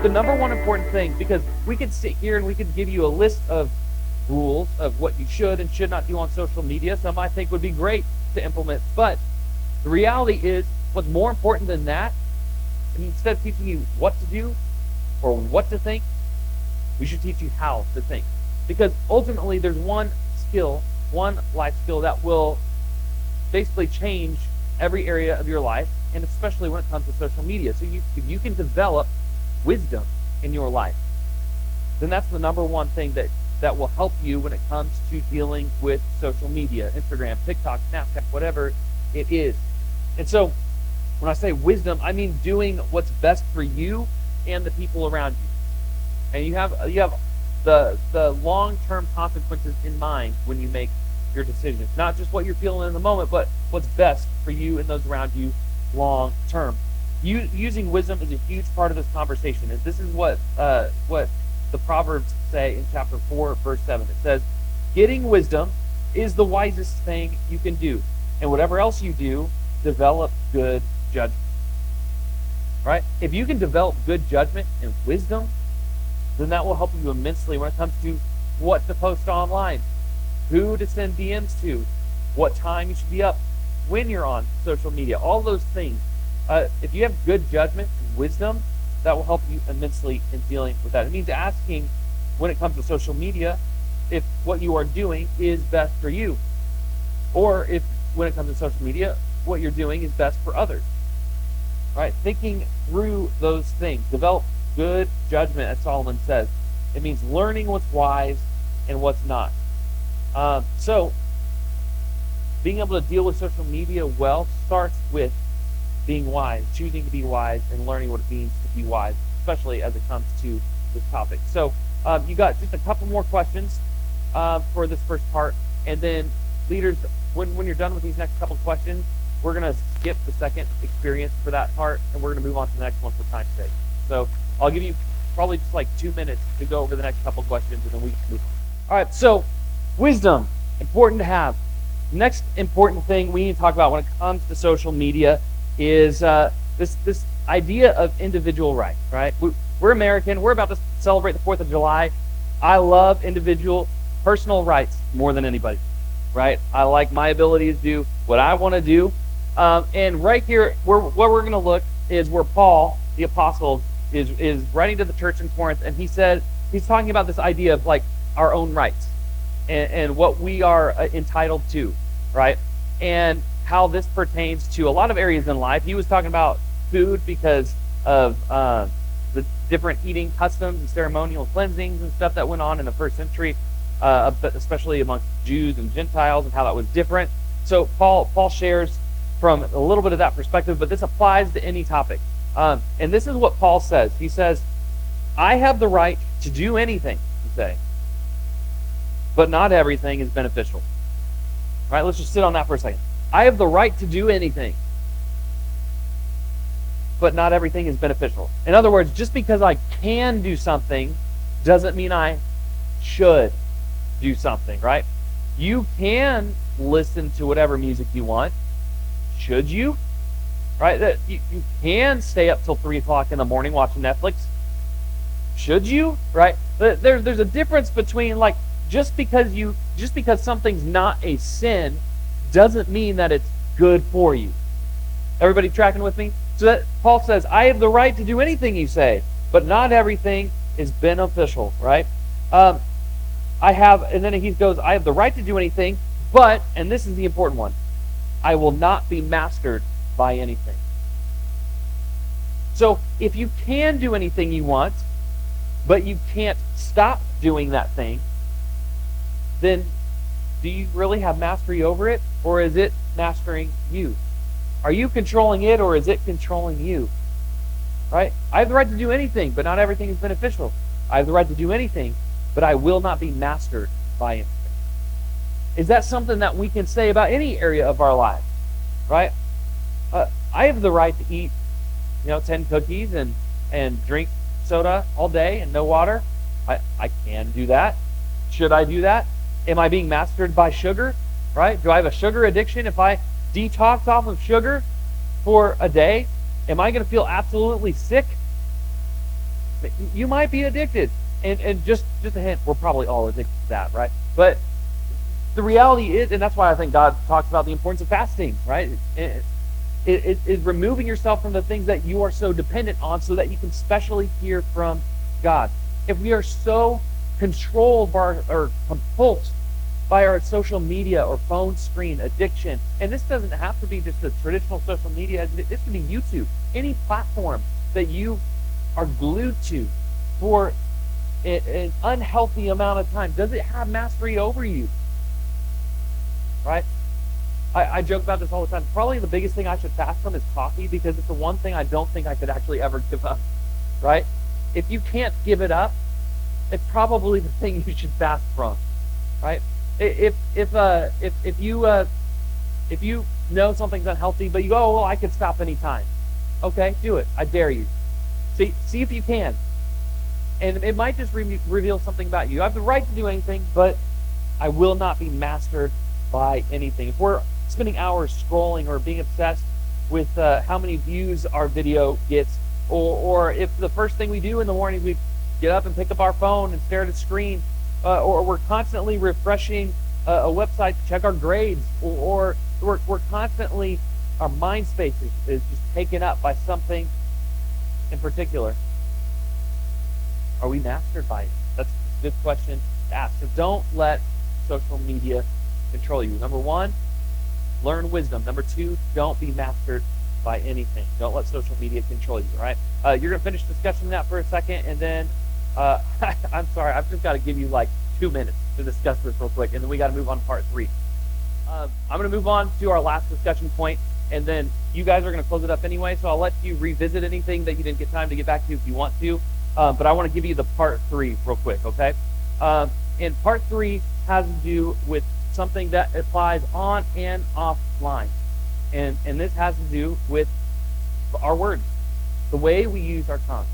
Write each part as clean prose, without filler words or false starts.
the number one important thing, because we could sit here and we could give you a list of rules of what you should and should not do on social media. Some I think would be great to implement, but the reality is, what's more important than that, and instead of teaching you what to do or what to think, we should teach you how to think. Because ultimately, there's one skill, one life skill that will basically change every area of your life, and especially when it comes to social media. So if you can develop wisdom in your life, then that's the number one thing that will help you when it comes to dealing with social media, Instagram, TikTok, Snapchat, whatever it is. And so when I say wisdom, I mean doing what's best for you and the people around you. And you have the long-term consequences in mind when you make your decisions. Not just what you're feeling in the moment, but what's best for you and those around you long term. Using wisdom is a huge part of this conversation. And this is what the Proverbs say in chapter 4, verse 7. It says, "Getting wisdom is the wisest thing you can do. And whatever else you do, develop good judgment." Right? If you can develop good judgment and wisdom, then that will help you immensely when it comes to what to post online, who to send DMs to, what time you should be up, when you're on social media, all those things. If you have good judgment and wisdom, that will help you immensely in dealing with that. It means asking, when it comes to social media, if what you are doing is best for you, or if, when it comes to social media, what you're doing is best for others. Right? Thinking through those things. Develop good judgment, as Solomon says. It means learning what's wise and what's not. So, being able to deal with social media well starts with being wise, choosing to be wise, and learning what it means to be wise, especially as it comes to this topic. So, you got just a couple more questions for this first part, and then leaders, when you're done with these next couple questions, we're going to skip the second experience for that part, and we're going to move on to the next one for time's sake. So I'll give you probably just like 2 minutes to go over the next couple questions, and then we can move on. All right, so wisdom, important to have. Next important thing we need to talk about when it comes to social media is this idea of individual rights, right? We're American. We're about to celebrate the 4th of July. I love individual personal rights more than anybody, right? I like my ability to do what I want to do. And right here, what we're going to look is where Paul, the apostle, is writing to the church in Corinth, and he's talking about this idea of like our own rights and what we are entitled to, right? And how this pertains to a lot of areas in life. He was talking about food because of the different eating customs and ceremonial cleansings and stuff that went on in the first century, especially amongst Jews and Gentiles, and how that was different. So Paul shares from a little bit of that perspective, but this applies to any topic. And this is what Paul says. He says, "I have the right to do anything," you say, "but not everything is beneficial." All right, let's just sit on that for a second. I have the right to do anything, but not everything is beneficial. In other words, just because I can do something doesn't mean I should do something, right? You can listen to whatever music you want. Should you? Right? You can stay up till 3 o'clock in the morning watching Netflix. Should you? Right? There's a difference between like just because something's not a sin doesn't mean that it's good for you. Everybody tracking with me? So that Paul says, I have the right to do anything you say, but not everything is beneficial, right? And then he goes, I have the right to do anything, but, and this is the important one, I will not be mastered by anything. So if you can do anything you want, but you can't stop doing that thing, then do you really have mastery over it, or is it mastering you? Are you controlling it, or is it controlling you? Right? I have the right to do anything, but not everything is beneficial. I have the right to do anything, but I will not be mastered by anything. Is that something that we can say about any area of our life? Right? I have the right to eat, 10 cookies and drink soda all day and no water. I can do that. Should I do that? Am I being mastered by sugar? Right? Do I have a sugar addiction? If I detox off of sugar for a day, am I going to feel absolutely sick? You might be addicted. And just a hint, we're probably all addicted to that, right? But the reality is, and that's why I think God talks about the importance of fasting, right? It is removing yourself from the things that you are so dependent on so that you can specially hear from God. If we are so controlled by or compulsed by our social media or phone screen addiction, and this doesn't have to be just the traditional social media, this could be YouTube, any platform that you are glued to for an unhealthy amount of time, does it have mastery over you? Right? I joke about this all the time. Probably the biggest thing I should fast from is coffee, because it's the one thing I don't think I could actually ever give up. Right? If you can't give it up, it's probably the thing you should fast from. Right? If you know something's unhealthy, but you go, oh, well, I could stop anytime. Okay, do it. I dare you. See if you can. And it might just reveal something about you. I have the right to do anything, but I will not be mastered by anything. If we're spending hours scrolling or being obsessed with how many views our video gets, or if the first thing we do in the morning we get up and pick up our phone and stare at a screen, or we're constantly refreshing a website to check our grades, or we're constantly, our mind space is just taken up by something in particular. Are we mastered by it? That's a good question to ask. So don't let social media control you. Number one, learn wisdom. Number two, don't be mastered by anything. Don't let social media control you, all right? You're going to finish discussing that for a second, and then, I'm sorry, I've just got to give you like 2 minutes to discuss this real quick, and then we got to move on to part 3. I'm going to move on to our last discussion point, and then you guys are going to close it up anyway, so I'll let you revisit anything that you didn't get time to get back to if you want to. But I want to give you the part 3 real quick, okay? And part 3 has to do with something that applies on and offline. And this has to do with our words, the way we use our tongue.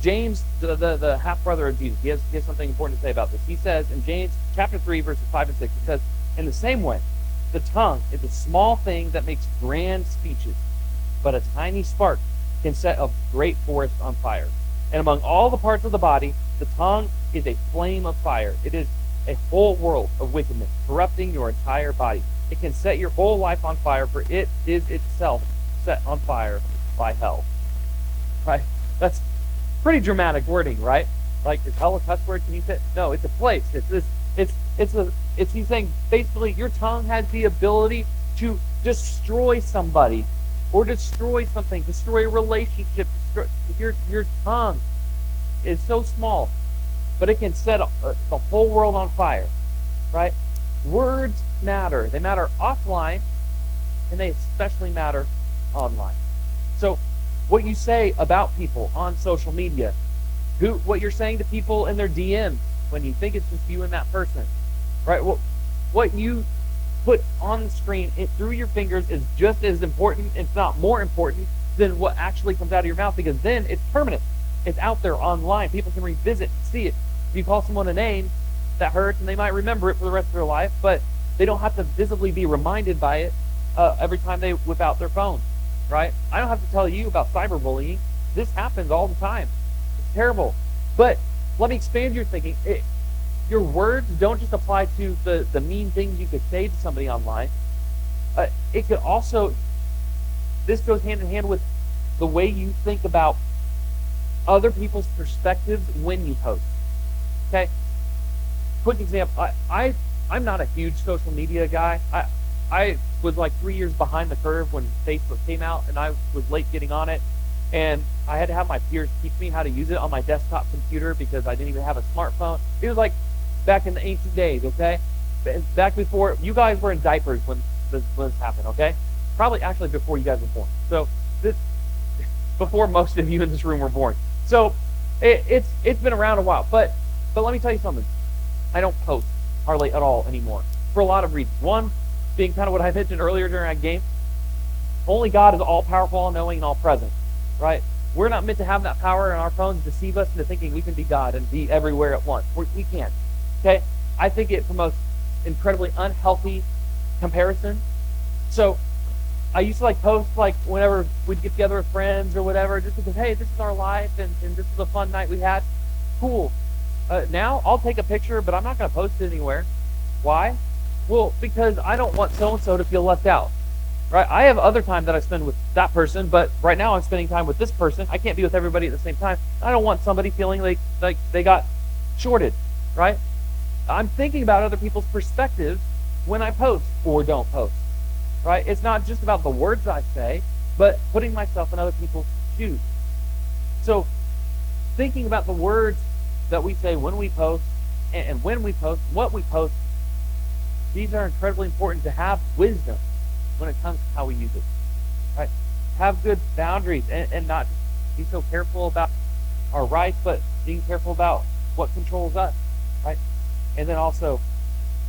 James, the half-brother of Jesus, he has something important to say about this. He says in James chapter 3, verses 5 and 6, he says, in the same way, the tongue is a small thing that makes grand speeches, but a tiny spark can set a great forest on fire. And among all the parts of the body, the tongue is a flame of fire. It is a whole world of wickedness, corrupting your entire body. It can set your whole life on fire, for it is itself set on fire by hell. Right? That's pretty dramatic wording, right? Like, is hell a cuss word? Can you say? No, it's a place. He's saying basically your tongue has the ability to destroy somebody or destroy something, destroy a relationship. Your tongue is so small, but it can set the whole world on fire, right? Words matter. They matter offline, and they especially matter online. So what you say about people on social media, what you're saying to people in their DMs when you think it's just you and that person, right? Well, what you put on the screen through your fingers is just as important, if not more important, than what actually comes out of your mouth, because then it's permanent. It's out there online. People can revisit and see it. If you call someone a name, that hurts, and they might remember it for the rest of their life, but they don't have to visibly be reminded by it every time they whip out their phone, right? I don't have to tell you about cyberbullying. This happens all the time. It's terrible. But let me expand your thinking. Your words don't just apply to the mean things you could say to somebody online. It could also, this goes hand in hand with the way you think about other people's perspectives when you post. Okay? Quick example. I'm not a huge social media guy. I was like 3 years behind the curve when Facebook came out, and I was late getting on it. And I had to have my peers teach me how to use it on my desktop computer because I didn't even have a smartphone. It was like back in the ancient days, okay? Back before, you guys were in diapers when this happened, okay? Probably actually before you guys were born. So this, before most of you in this room were born. So it's been around a while. But let me tell you something. I don't post hardly at all anymore for a lot of reasons. One, being kind of what I mentioned earlier during that game, only God is all-powerful, all-knowing, and all-present, right? We're not meant to have that power in our phones deceive us into thinking we can be God and be everywhere at once. We can't, okay? I think it promotes incredibly unhealthy comparison. So I used to like post like whenever we'd get together with friends or whatever, just because, hey, this is our life and this is a fun night we had. Cool. Now I'll take a picture, but I'm not going to post it anywhere. Why? Well, because I don't want so and so to feel left out. Right? I have other time that I spend with that person, but right now I'm spending time with this person. I can't be with everybody at the same time. I don't want somebody feeling like they got shorted, right? I'm thinking about other people's perspectives when I post or don't post, right? It's not just about the words I say, but putting myself in other people's shoes. So thinking about the words that we say when we post and when we post, what we post, these are incredibly important to have wisdom when it comes to how we use it, right? Have good boundaries and not just be so careful about our rights, but being careful about what controls us, right? And then also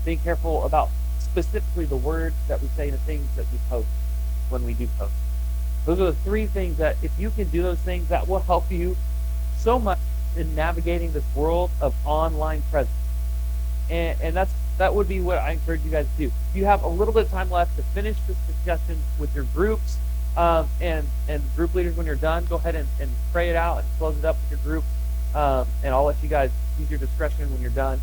being careful about specifically the words that we say and the things that we post when we do post. Those are the three things that if you can do those things, that will help you so much in navigating this world of online presence. And that would be what I encourage you guys to do. You have a little bit of time left to finish this discussion with your groups and group leaders. When you're done, go ahead and pray it out and close it up with your group. And I'll let you guys use your discretion when you're done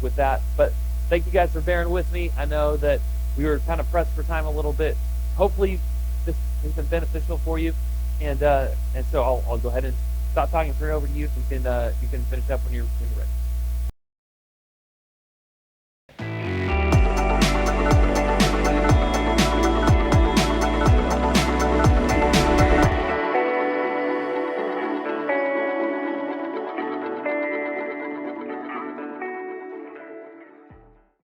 with that. But thank you guys for bearing with me. I know that we were kind of pressed for time a little bit. Hopefully this has been beneficial for you. And so I'll go ahead and stop talking and turn it over to you. So you can finish up when you're ready.